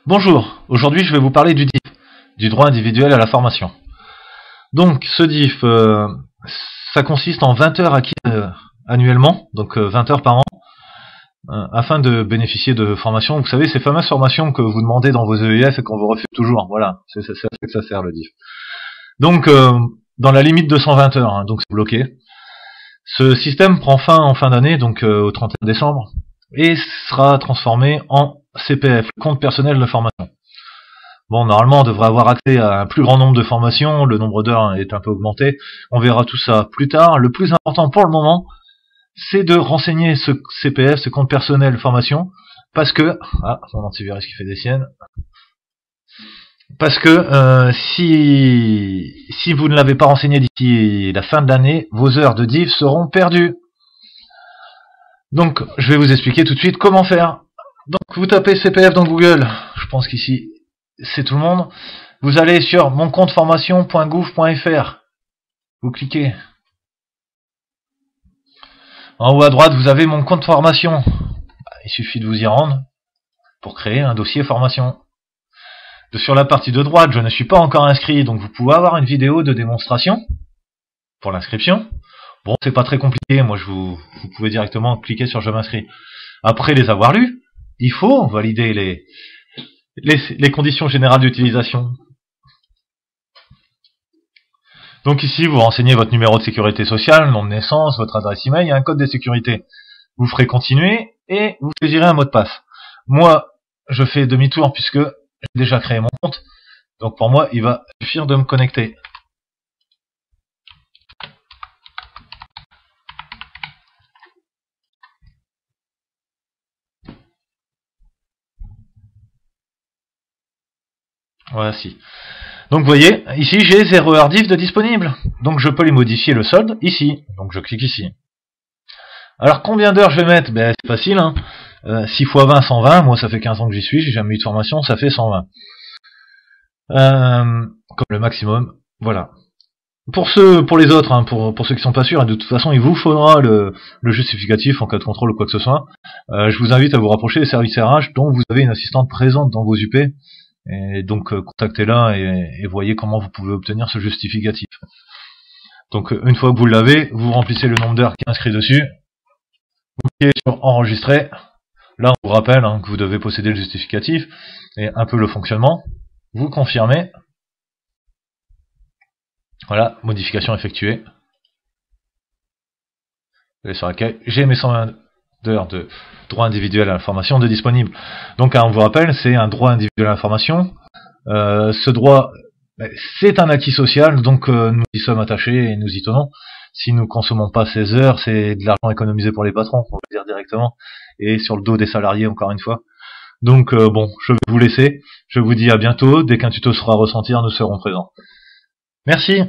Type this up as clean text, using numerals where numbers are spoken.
Bonjour, aujourd'hui je vais vous parler du DIF, du droit individuel à la formation. Donc ce DIF, ça consiste en 20 heures acquises annuellement, donc 20 heures par an, afin de bénéficier de formations. Vous savez, ces fameuses formations que vous demandez dans vos EEF et qu'on vous refuse toujours, voilà, c'est à ça que ça sert le DIF. Donc dans la limite de 120 heures, hein, donc c'est bloqué. Ce système prend fin en fin d'année, donc au 31 décembre, et sera transformé en CPF, compte personnel de formation. Bon, normalement, on devrait avoir accès à un plus grand nombre de formations, le nombre d'heures est un peu augmenté, on verra tout ça plus tard. Le plus important pour le moment, c'est de renseigner ce CPF, ce compte personnel de formation, parce que... Ah, mon antivirus qui fait des siennes. Parce que si vous ne l'avez pas renseigné d'ici la fin de l'année, vos heures de DIF seront perdues. Donc, je vais vous expliquer tout de suite comment faire. Donc, vous tapez CPF dans Google, je pense qu'ici, c'est tout le monde. Vous allez sur moncompteformation.gouv.fr. Vous cliquez. En haut à droite, vous avez mon compte formation. Il suffit de vous y rendre pour créer un dossier formation. Sur la partie de droite, je ne suis pas encore inscrit, donc vous pouvez avoir une vidéo de démonstration pour l'inscription. Bon, c'est pas très compliqué, moi vous pouvez directement cliquer sur je m'inscris. Après les avoir lus, il faut valider les conditions générales d'utilisation. Donc ici, vous renseignez votre numéro de sécurité sociale, nom de naissance, votre adresse email et un code de sécurité. Vous ferez continuer et vous saisirez un mot de passe. Moi, je fais demi-tour puisque j'ai déjà créé mon compte. Donc pour moi, il va suffire de me connecter. Voici. Donc vous voyez, ici j'ai 0 heures DIF de disponible. Donc je peux les modifier le solde ici. Donc je clique ici. Alors combien d'heures je vais mettre? Ben c'est facile, hein. 6 x 20, 120. Moi ça fait 15 ans que j'y suis, j'ai jamais eu de formation, ça fait 120. Comme le maximum. Voilà. Pour les autres, hein, pour ceux qui sont pas sûrs, et de toute façon il vous faudra le justificatif en cas de contrôle ou quoi que ce soit. Je vous invite à vous rapprocher des services RH dont vous avez une assistante présente dans vos UP. Et donc contactez-la et voyez comment vous pouvez obtenir ce justificatif. Donc une fois que vous l'avez, vous remplissez le nombre d'heures qui est inscrit dessus. Vous cliquez sur enregistrer. Là on vous rappelle que vous devez posséder le justificatif et un peu le fonctionnement. Vous confirmez. Voilà, modification effectuée. Vous allez sur accueil. J'ai mes 120 heures de droit individuel à l'information de disponible. Donc on vous rappelle, c'est un droit individuel à l'information. Ce droit, c'est un acquis social, donc nous y sommes attachés et nous y tenons. Si nous consommons pas ces heures, c'est de l'argent économisé pour les patrons, on va dire directement, et sur le dos des salariés encore une fois. Donc bon, je vais vous laisser. Je vous dis à bientôt. Dès qu'un tuto sera à ressentir, nous serons présents. Merci.